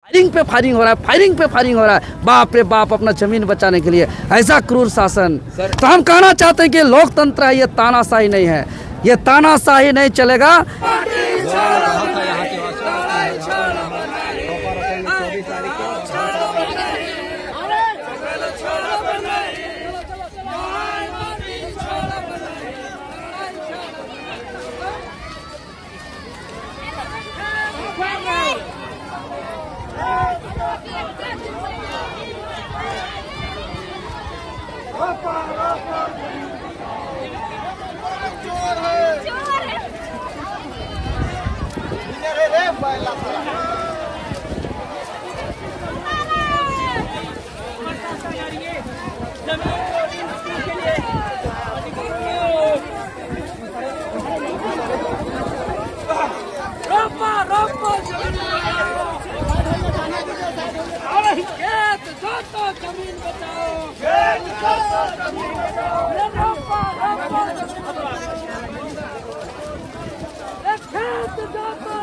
Firing पे firing हो रहा है, फायरिंग पे फायरिंग हो रहा है। बाप रे बाप, अपना जमीन बचाने के लिए ऐसा क्रूर शासन। तो हम कहना चाहते हैं कि लोकतंत्र है, ये तानाशाही नहीं है, ये तानाशाही नहीं चलेगा। जमीन बचाओ, खेत बचाओ,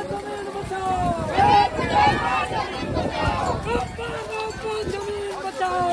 जमीन बचाओ, खेत जाता जमीन बचाओ, जमीन बचाओ।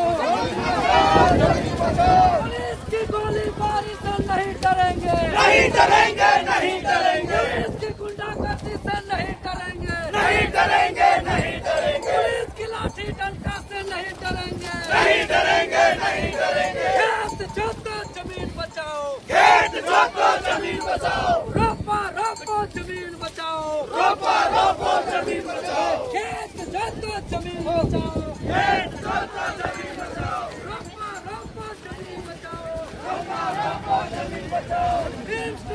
पुलिस की गोलीबारी से नहीं डरेंगे, नहीं डरेंगे, नहीं डरेंगे। पुलिस की गुंडागर्दी से नहीं डरेंगे, नहीं डरेंगे, नहीं डरेंगे। पुलिस की लाठी डंडा से नहीं डरेंगे, नहीं डरेंगे, नहीं डरेंगे। खेत जोतो जमीन बचाओ, खेत जोतो जमीन बचाओ, रोपा रोपो जमीन बचाओ, रोपा रोपो जमीन बचाओ। खेत जोतो जमीन बचाओ, खेत जोतो जमीन बचाओ, रोपा रोपो जमीन बचाओ, रोपा रोपो जमीन बचाओ।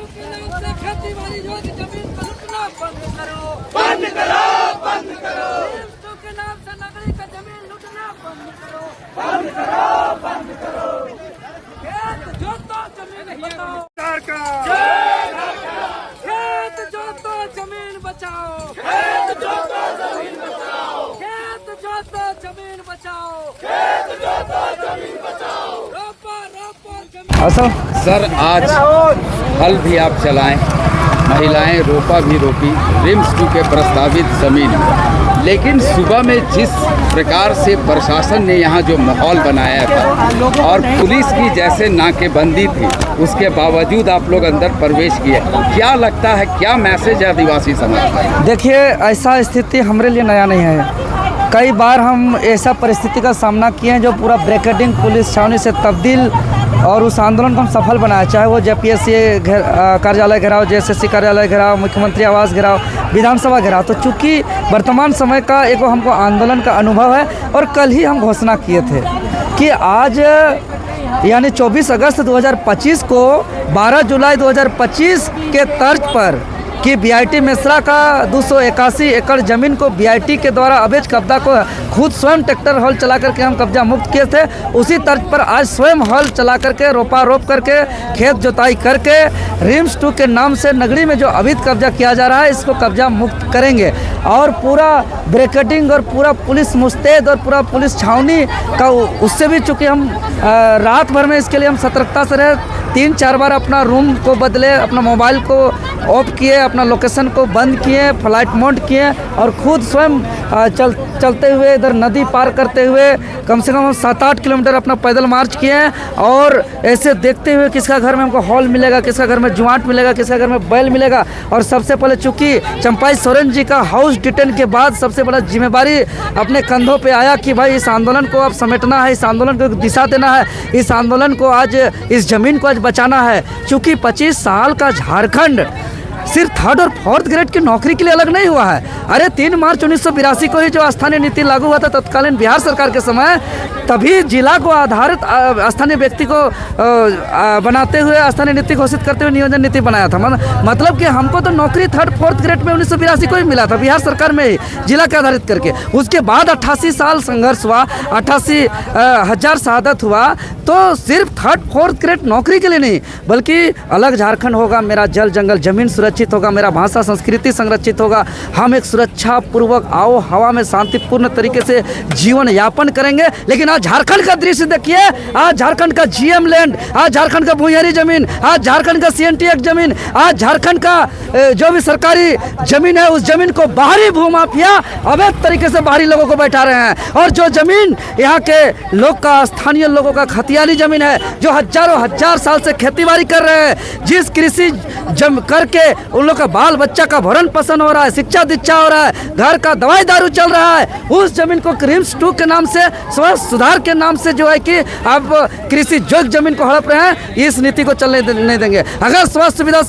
के नाम से खेती बाड़ी योग्य जमीन को लूटना बंद करो, बंद करो, बंद करो। के नाम से नगरी का जमीन लूटना बंद करो, बंद करो, बंद करो। खेत जोतो जमीन बचाओ, खेत जोतो जमीन बचाओ, खेत जोतो जमीन बचाओ, खेत जोतो जमीन बचाओ, खेत जोतो जमीन बचाओ। रोपा रोपो जमीन। सर, आज हल भी आप चलाएं, महिलाएं रोपा भी रोपी रिम्स 2 के प्रस्तावित ज़मीन, लेकिन सुबह में जिस प्रकार से प्रशासन ने यहाँ जो माहौल बनाया था और पुलिस की जैसे नाकेबंदी थी, उसके बावजूद आप लोग अंदर प्रवेश किए, क्या लगता है, क्या मैसेज है आदिवासी समाज का? देखिए, ऐसा स्थिति हमारे लिए नया नहीं है। कई बार हम ऐसा परिस्थिति का सामना किए हैं जो पूरा ब्रैकेटिंग पुलिस छावनी से तब्दील, और उस आंदोलन को हम सफल बनाया, चाहे वो जेपीएससी कार्यालय घेराव, जेएसएससी कार्यालय घेराव, मुख्यमंत्री आवास घेराव, विधानसभा घेराव। तो चूँकि वर्तमान समय का एक हमको आंदोलन का अनुभव है, और कल ही हम घोषणा किए थे कि आज यानी 24 अगस्त 2025 को 12 जुलाई 2025 के तर्ज पर कि बीआईटी मेसरा का 281 एकड़ ज़मीन को बीआईटी के द्वारा अवैध कब्जा को खुद स्वयं ट्रैक्टर हल चला करके हम कब्जा मुक्त किए थे, उसी तर्ज पर आज स्वयं हल चला करके, रोपा रोप करके, खेत जोताई करके रिम्स 2 के नाम से नगरी में जो अवैध कब्जा किया जा रहा है, इसको कब्जा मुक्त करेंगे। और पूरा ब्रैकेटिंग और पूरा पुलिस मुस्तैद और पूरा पुलिस छावनी का, उससे भी चूँकि हम रात भर में इसके लिए हम सतर्कता से रहे, 3-4 बार अपना रूम को बदले, अपना मोबाइल को ऑफ किए, अपना लोकेशन को बंद किए, फ्लाइट मोड किए, और खुद स्वयं चलते हुए इधर नदी पार करते हुए कम से कम 7-8 किलोमीटर अपना पैदल मार्च किए, और ऐसे देखते हुए किसका घर में हमको हॉल मिलेगा, किसका घर में जुआट मिलेगा, किसका घर में बैल मिलेगा। और सबसे पहले चूँकि चंपाई सोरेन जी का हाउस डिटेन के बाद सबसे बड़ा जिम्मेदारी अपने कंधों पे आया कि भाई इस आंदोलन को अब समेटना है, इस आंदोलन को दिशा देना है, इस आंदोलन को आज, इस ज़मीन को आज बचाना है। चूँकि 25 साल का झारखंड सिर्फ 3rd और 4th ग्रेड की नौकरी के लिए अलग नहीं हुआ है। अरे 3 मार्च 1982 को ही जो स्थानीय नीति लागू हुआ था तत्कालीन बिहार सरकार के समय, तभी जिला को आधारित स्थानीय व्यक्ति को बनाते हुए, स्थानीय नीति घोषित करते हुए नियोजन नीति बनाया था। मतलब कि हमको तो नौकरी 3rd 4th ग्रेड में 1982 को ही मिला था, बिहार सरकार में ही जिला के आधारित करके। उसके बाद 88 साल संघर्ष हुआ, 88,000 शहादत हुआ, तो सिर्फ 3rd 4th ग्रेड नौकरी के लिए नहीं, बल्कि अलग झारखंड होगा, मेरा जल जंगल जमीन सुरक्षित संरक्षित होगा, मेरा भाषा संस्कृति संरक्षित होगा, हम एक सुरक्षा पूर्वक आओ हवा में शांतिपूर्ण तरीके से जीवन यापन करेंगे। लेकिन आज झारखंड का दृश्य देखिए, आज झारखंड का जीएम लैंड, आज झारखंड का भूयरी जमीन, आज झारखंड का सीएनटी एक्ट जमीन, आज झारखंड का जो भी सरकारी जमीन है उस जमीन को बाहरी भूमाफिया अवैध तरीके से बाहरी लोगों को बैठा रहे हैं। और जो जमीन यहाँ के लोग का, स्थानीय लोगों का खतियानी जमीन है, जो हजारों हजार साल से खेतीबाड़ी कर रहे हैं, जिस कृषि करके उन लोग का बाल बच्चा का भरण पोषण हो रहा है, शिक्षा दीक्षा हो रहा है, घर का दवाई दारू चल रहा है, उस जमीन को रिम्स 2 के नाम से, स्वास्थ्य सुधार के नाम से जो है कि आप कृषि योग्य जमीन को हड़प रहे हैं, इस नीति को चलने नहीं देंगे। अगर स्वास्थ्य सुविधा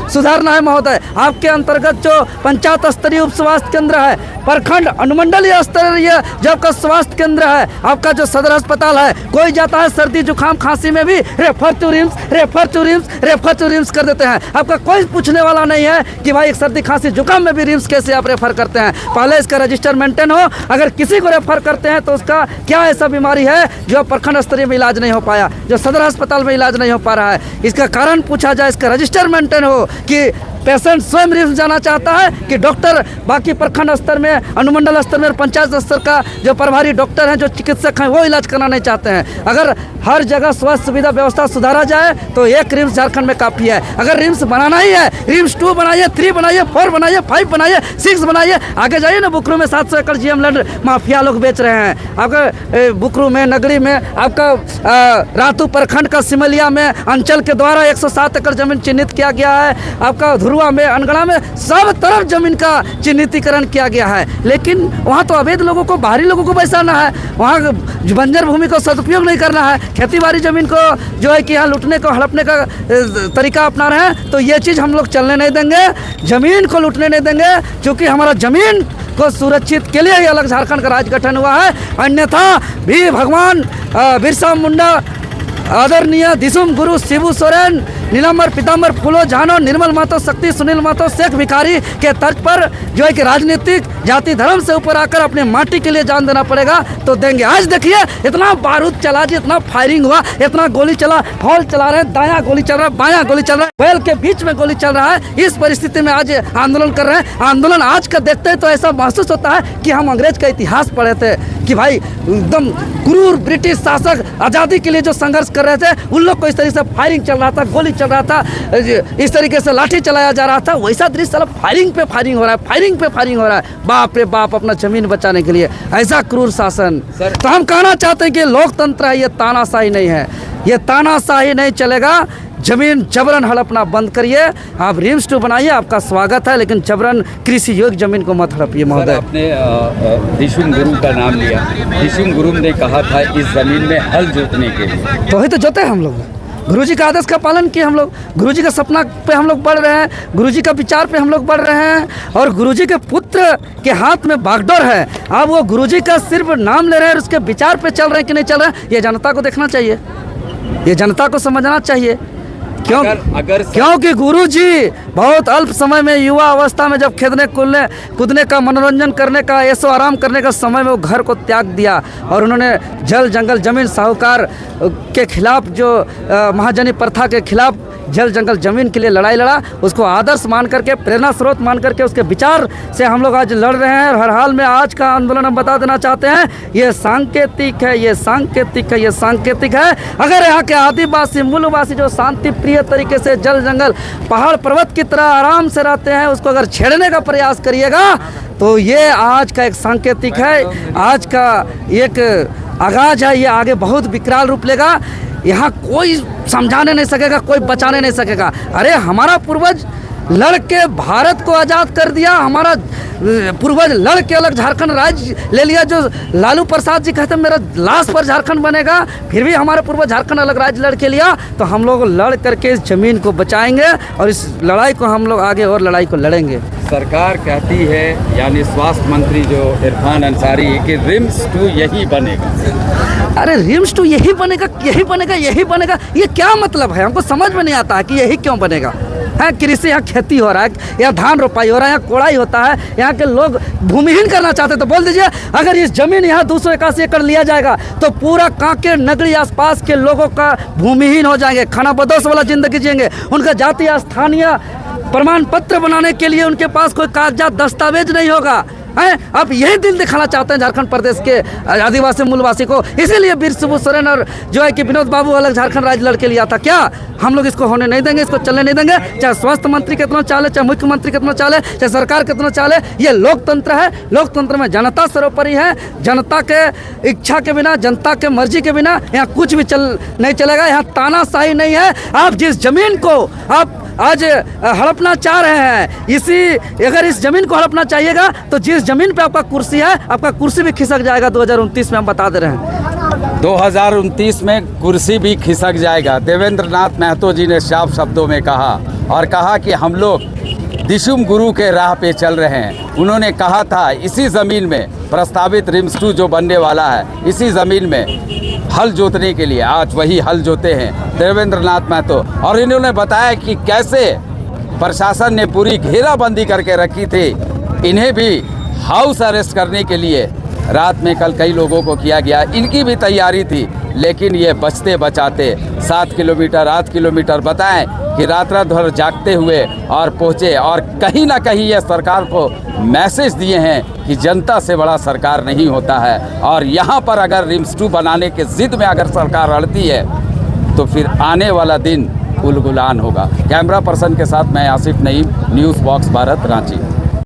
सुधारना है महोदय, आपके अंतर्गत जो पंचायत स्तरीय उप स्वास्थ्य केंद्र है, प्रखंड अनुमंडलीय स्तरीय जो आपका स्वास्थ्य केंद्र है, आपका जो सदर अस्पताल है, कोई जाता है सर्दी जुकाम खांसी में भी refer to RIMS, refer to RIMS, refer to RIMS कर देते हैं। आपका कोई पूछने वाला नहीं है कि भाई एक सर्दी खांसी जुकाम में भी रिम्स कैसे आप रेफर करते हैं। पहले इसका रजिस्टर मेंटेन हो, अगर किसी को रेफर करते हैं तो उसका क्या ऐसा बीमारी है जो प्रखंड स्तरीय में इलाज नहीं हो पाया, जो सदर अस्पताल में इलाज नहीं हो पा रहा है, इसका कारण पूछा जाए, इसका रजिस्टर मेंटेन हो कि पेशेंट स्वयं रिम्स जाना चाहता है कि डॉक्टर बाकी प्रखंड स्तर में, अनुमंडल स्तर में और पंचायत स्तर का जो प्रभारी डॉक्टर हैं, जो चिकित्सक हैं, वो इलाज कराना नहीं चाहते हैं। अगर हर जगह स्वास्थ्य सुविधा व्यवस्था सुधारा जाए तो एक रिम्स झारखंड में काफ़ी है। अगर रिम्स बनाना ही है, रिम्स 2 बनाइए, 3 बनाइए, 4 बनाइए, 5 बनाइए, 6 बनाइए। आगे जाइए ना, बुकरू में 700 एकड़ जीएम लैंड माफिया लोग बेच रहे हैं। आपका बुकरू में, नगरी में, आपका रातू प्रखंड का सिमलिया में अंचल के द्वारा 107 एकड़ जमीन चिन्हित किया गया है। आपका धुरुआ में, अनगढ़ा में, सब तरफ जमीन का चिन्हितीकरण किया गया है। लेकिन वहाँ तो अवैध लोगों को, बाहरी लोगों को बैसाना है, वहाँ बंजर भूमि को सदुपयोग नहीं करना है, खेती जमीन को जो है कि यहाँ लूटने को, हड़पने का तरीका अपना रहे हैं। तो ये चीज़ हम लोग चलने नहीं देंगे, जमीन को लूटने नहीं देंगे, क्योंकि हमारा जमीन को सुरक्षित के लिए ही अलग झारखंड का राज्य गठन हुआ है। अन्यथा भी भगवान बिरसा मुंडा, आदरणीय दिसुम गुरु शिबू सोरेन, नीलांबर पीतांबर फूलो जानो, निर्मल महतो, शक्ति सुनील महतो, शेख भिखारी के तर्ज पर जो है कि राजनीतिक जाति धर्म से ऊपर आकर अपने माटी के लिए जान देना पड़ेगा तो देंगे। आज देखिए इतना बारूद चला जी, इतना फायरिंग हुआ, इतना गोली चला, हॉल चला रहे हैं, दायां गोली चल रहा है, बायां गोली चल रहा है, बैल के बीच में गोली चल रहा है। इस परिस्थिति में आज आंदोलन कर रहे हैं। आंदोलन आज का देखते हैं तो ऐसा महसूस होता है कि हम अंग्रेज का इतिहास पढ़े थे कि भाई एकदम क्रूर ब्रिटिश शासक आज़ादी के लिए जो संघर्ष कर रहे थे, उन लोग को इस तरीके से फायरिंग चल रहा था, गोली चल रहा था, इस तरीके से लाठी चलाया जा रहा था। वैसा दृश्य फायरिंग पे फायरिंग हो रहा है, फायरिंग पे फायरिंग हो रहा है। बाप रे बाप, अपना जमीन बचाने के लिए ऐसा क्रूर शासन। तो हम कहना चाहते हैं कि लोकतंत्र है, ये तानाशाही नहीं है, ये तानाशाही नहीं चलेगा। जमीन जबरन हड़पना बंद करिए, आप रिम्स 2 बनाइए, आपका स्वागत है, लेकिन जबरन कृषि योग्य जमीन को मत हड़पिए महोदय। आपने दिशुम गुरु का नाम लिया, दिशुम गुरु ने कहा था इस जमीन में हल जोतने के लिए, तो वही तो जोते हम लोग, गुरुजी का आदेश का पालन किए हम लोग, गुरुजी का सपना पे हम लोग बढ़ रहे हैं, गुरुजी का विचार पे हम लोग बढ़ रहे हैं। और गुरुजी के पुत्र के हाथ में बागडोर है, अब वो गुरुजी का सिर्फ नाम ले रहे हैं, उसके विचार पे चल रहे हैं कि नहीं चल रहे हैं, ये जनता को देखना चाहिए, ये जनता को समझना चाहिए। क्योंकि गुरुजी बहुत अल्प समय में, युवा अवस्था में, जब खेलने कूदने का, मनोरंजन करने का, ऐसो आराम करने का समय में वो घर को त्याग दिया और उन्होंने जल जंगल जमीन साहूकार के खिलाफ, जो महाजनी प्रथा के खिलाफ जल जंगल जमीन के लिए लड़ाई लड़ा। उसको आदर्श मान करके, प्रेरणा स्रोत मान करके, उसके विचार से हम लोग आज लड़ रहे हैं। हर हाल में आज का आंदोलन हम बता देना चाहते हैं, ये सांकेतिक है, ये सांकेतिक है, ये सांकेतिक है। अगर यहाँ के आदिवासी मूलवासी जो शांति प्रिय तरीके से जल जंगल पहाड़ पर्वत की तरह आराम से रहते हैं, उसको अगर छेड़ने का प्रयास करिएगा तो ये आज का एक सांकेतिक है, आज का एक आगाज है, ये आगे बहुत विकराल रूप लेगा। यहाँ कोई समझाने नहीं सकेगा, कोई बचाने नहीं सकेगा। अरे हमारा पूर्वज लड़ के भारत को आज़ाद कर दिया, हमारा पूर्वज लड़ के अलग झारखंड राज्य ले लिया। जो लालू प्रसाद जी कहते हैं मेरा लाश पर झारखंड बनेगा, फिर भी हमारे पूर्वज झारखंड अलग राज्य लड़ के लिया। तो हम लोग लड़ करके इस जमीन को बचाएंगे और इस लड़ाई को हम लोग आगे और लड़ाई को लड़ेंगे। सरकार कहती है, यानी स्वास्थ्य मंत्री जो इरफान अंसारी, कि रिम्स 2 यही बनेगा। अरे रिम्स 2 यही बनेगा, यही बनेगा, यही बनेगा, ये क्या मतलब है? हमको समझ में नहीं आता है कि यही क्यों बनेगा। है कृषि, यहाँ खेती हो रहा है, यहाँ धान रोपाई हो रहा है, यहाँ कोड़ाई होता है, यहाँ के लोग भूमिहीन करना चाहते हैं। तो बोल दीजिए, अगर इस जमीन यहाँ 281 एकड़ लिया जाएगा तो पूरा कांके नगरी आसपास के लोगों का भूमिहीन हो जाएंगे, खाना बदोश वाला जिंदगी जिएंगे, उनका जातीय स्थानीय प्रमाण पत्र बनाने के लिए उनके पास कोई कागजात दस्तावेज नहीं होगा हैं। अब यही दिल दिखाना चाहते हैं झारखंड प्रदेश के आदिवासी मूलवासी को, इसीलिए वीर शिबू सोरेन और जो है कि विनोद बाबू अलग झारखंड राज्य लड़के लिया था। क्या हम लोग इसको होने नहीं देंगे, इसको चलने नहीं देंगे, चाहे स्वास्थ्य मंत्री कितना चाले, चाहे मुख्यमंत्री कितना चाले, चाहे सरकार कितना चाले। ये लोकतंत्र है, लोकतंत्र में जनता सर्वोपरि है। जनता के इच्छा के बिना, जनता के मर्जी के बिना यहाँ कुछ भी नहीं चलेगा। यहाँ तानाशाही नहीं है। आप जिस जमीन को आप आज हड़पना चाह रहे हैं, अगर इस जमीन को हड़पना चाहिएगा तो जिस जमीन पे आपका कुर्सी है, आपका कुर्सी भी खिसक जाएगा 2029 में, हम बता दे रहे हैं। 2029 में कुर्सी भी खिसक जाएगा। देवेंद्र नाथ महतो जी ने साफ शब्दों में कहा, और कहा कि हम लोग दिशुम गुरु के राह पे चल रहे हैं। उन्होंने कहा था इसी ज़मीन में प्रस्तावित रिम्स 2 जो बनने वाला है, इसी ज़मीन में हल जोतने के लिए आज वही हल जोते हैं देवेंद्र नाथ महतो। और इन्होंने बताया कि कैसे प्रशासन ने पूरी घेराबंदी करके रखी थी, इन्हें भी हाउस अरेस्ट करने के लिए रात में कल कई लोगों को किया गया। इनकी भी तैयारी थी, लेकिन ये बचते बचाते 7 किलोमीटर 8 किलोमीटर बताएं कि रात भर जागते हुए और पहुँचे, और कहीं ना कहीं ये सरकार को मैसेज दिए हैं कि जनता से बड़ा सरकार नहीं होता है। और यहाँ पर अगर रिम्स 2 बनाने के ज़िद में अगर सरकार अड़ती है तो फिर आने वाला दिन गुलगुलान होगा। कैमरा पर्सन के साथ मैं आसिफ नईम, न्यूज़ बॉक्स भारत, रांची।